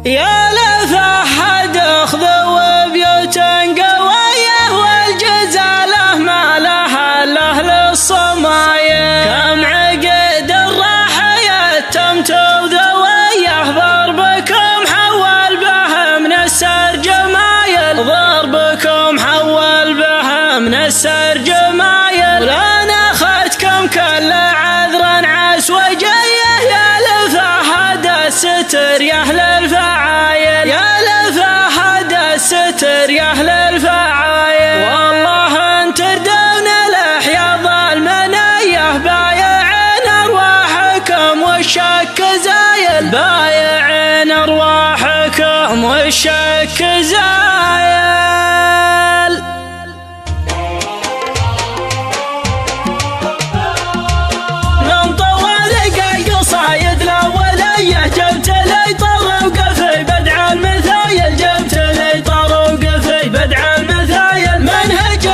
يا لفا حد اخذوا بيوت قوية والجزالة ما لها الاهل الصمايل. كم عقد الراحة يتمتوا ذويه ضربكم حول بها من السر جمايل. ضربكم حول بها من السر جمايل. ولان اخذتكم كل عذر عس وجيه يا لفا حد الستر يا اهل الفعايل. يا لفا حد الستر يا اهل الفعايل. والله ان تردون الاحياض المنيه بايعين ارواحكم والشك زايل. بايعين ارواحكم والشك زايل. من طوال قصايد الاوليه جبت لي طرق في بدع المثايل. جبت لي طرق في بدع المثايل. منهج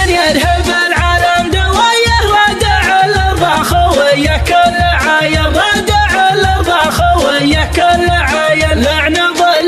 يذهب العالم دويه ردع الارض خويه كل عايل. ردع الارض خويه كل عايل. لعن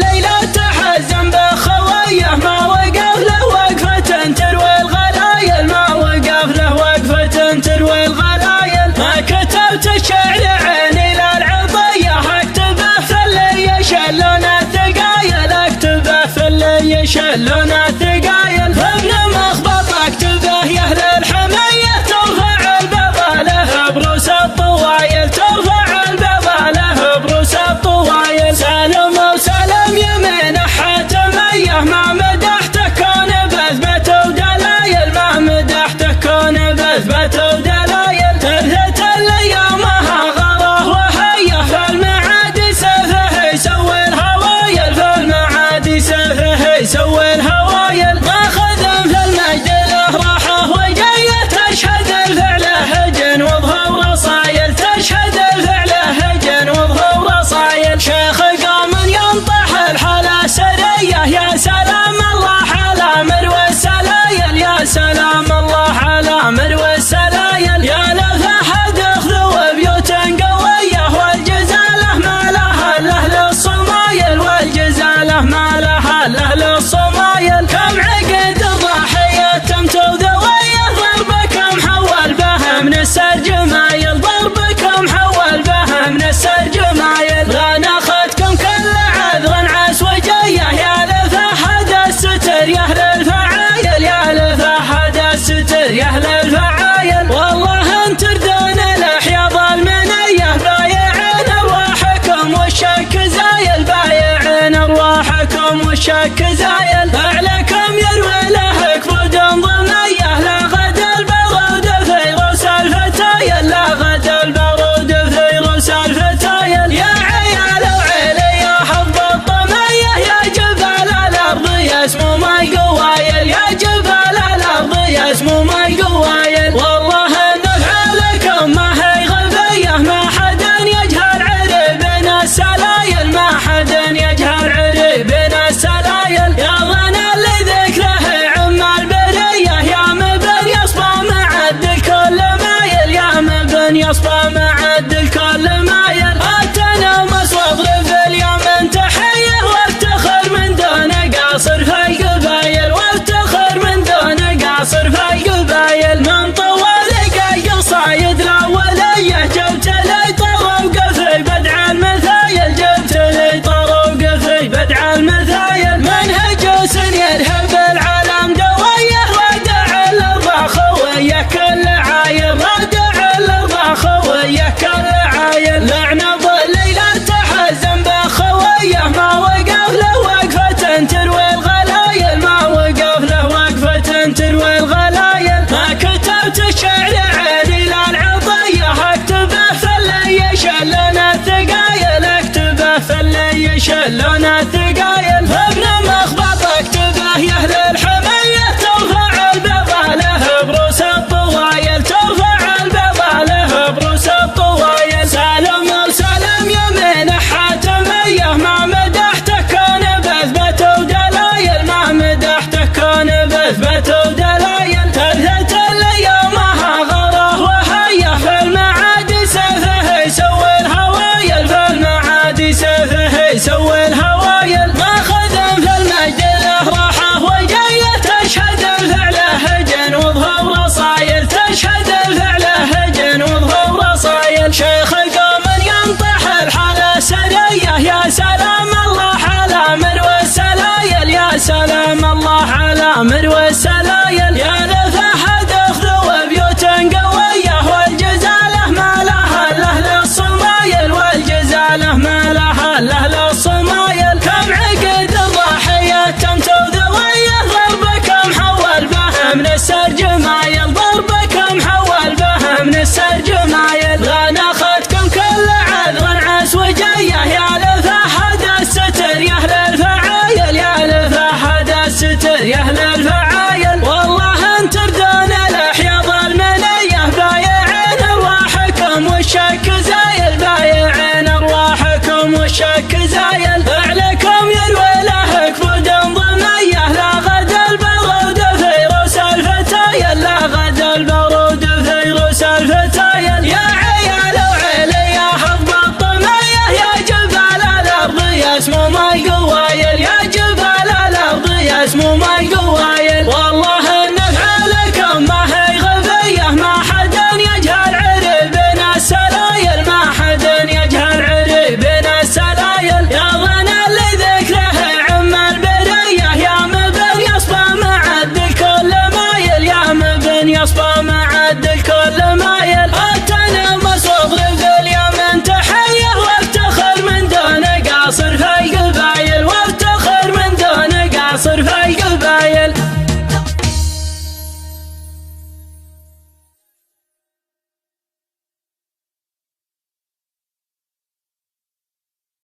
ليلة تحزن بخويه ما وقف له وقفة تروي الغلايل. ما وقف له وقفة تروي الغلايل. ما كتبت الشعر عيني للعطيه اكتبه في اللي يشلون الثقايل. اكتبه في اللي يشلون الثقايل. فابن مخبط اكتبه يا اهل الحميه ترفع البيضه له بروس الطوايل. ترفع البيضه له بروس الطوايل. سالم وسلم يمين حاتميه ما مدحته كون بثبته ودلايل. ما مدحته كون بثبته ودلايل. تبثت الايامها غره وهيه فالمعادي سفه يسوي الهوايل. فالمعادي سفه يسوي الهوايل. ماخذ في المجد له راحه وجايه تشهد الفعل هجن وظهور رصايل. تشهد الفعل هجن وظهور رصايل. شيخ قام ينطح الحلا سريه يا سلام الله على مروى السلايل. يا سلام الله على مروى السلايل. يا لفا حد اخذوا بيوت قويه والجزاله ما لها الاهل الصمايل. والجزاله ما لها الاهل الصمايل. كم عقد الضحيه تمتوا ذويه ضربكم حول بها من السر جمايل. ضربكم حول بها من السر جمايل. غان اخذتكم كل عذر عس وجيه يا لفا حد الستر يا اهل الفعايل. يا لفا حد الستر يا اهل الفعايل. والله ان تردون الاحياض المنيه بايعين ارواحكم والشك زايل. بايعين ارواحكم والشك زايل. اعلىكم يروي له كبود ضميه لا غد البرود في روس الفتايل. لا غد البرود في روس الفتايل. يا عيال وعيلي يا حظ الطميه يا جبال الارض يسمو ما قوايل. يا جبال الارض يسمو ما قوايل. والله ان افعالكم ما هي غبيه ما حد يجهل عري بين السلايل. ما حد يجهل عري بين السلايل. يا ظن اللي ذكره عم البريه يا مبن يصفى معد الكل مايل. يا مبن يصفى معد الكل مايل. اتنا مصوغ في اليوم تحيه وافتخر من دون قاصر في القبايل. وافتخر من دون قاصر في القبايل. من طوال قصايد الاوليه جبت لي طرق في بدع المثايل. جبت لي طرق في بدع المثايل. منهج يذهب العالم دويه ردع الارض خويه كل عايل. ردع الارض خويه كل عايل. لعن ليلة تحزن بخويه ما وقف له وقفة تروي الغلايل. ما وقف له وقفة تروي الغلايل. ما كتبت الشعر عيني للعطيه اكتبه في اللي يشلون الثقايل. اكتبه في اللي يشلون الثقايل. فابن مخبط اكتبه يا اهل الحميه ترفع البيضه له بروس الطوايل. ترفع البيضه له بروس الطوايل. سالم وسلم يمين حاتميه ما مدحته كون بثبته ودلايل. ما مدحته كون بثبته ودلايل. تبثت الايامها غره وهيه فالمعادي سفه يسوي الهوايل. فالمعادي سفه يسوي الهوايل. الأوامر والسلايل، يا لفحد اخذوا بيوت قوية والجزالة ما لها الأهل الصمايل، والجزالة ما لها الأهل الصمايل. كم عقد الضحية تمتو ذويه ضربكم حول به من السرجمايل، ضربكم حول به من السرجمايل. غنى اخذكم كل عذر عس وجيه، يا لفحد الستر يا اهل الفعايل، يا لفحد الستر يا اهل الفعايل. والله ان تردون الحياض المنيه بايعين ارواحكم والشك زايل، بايعين ارواحكم والشك زايل.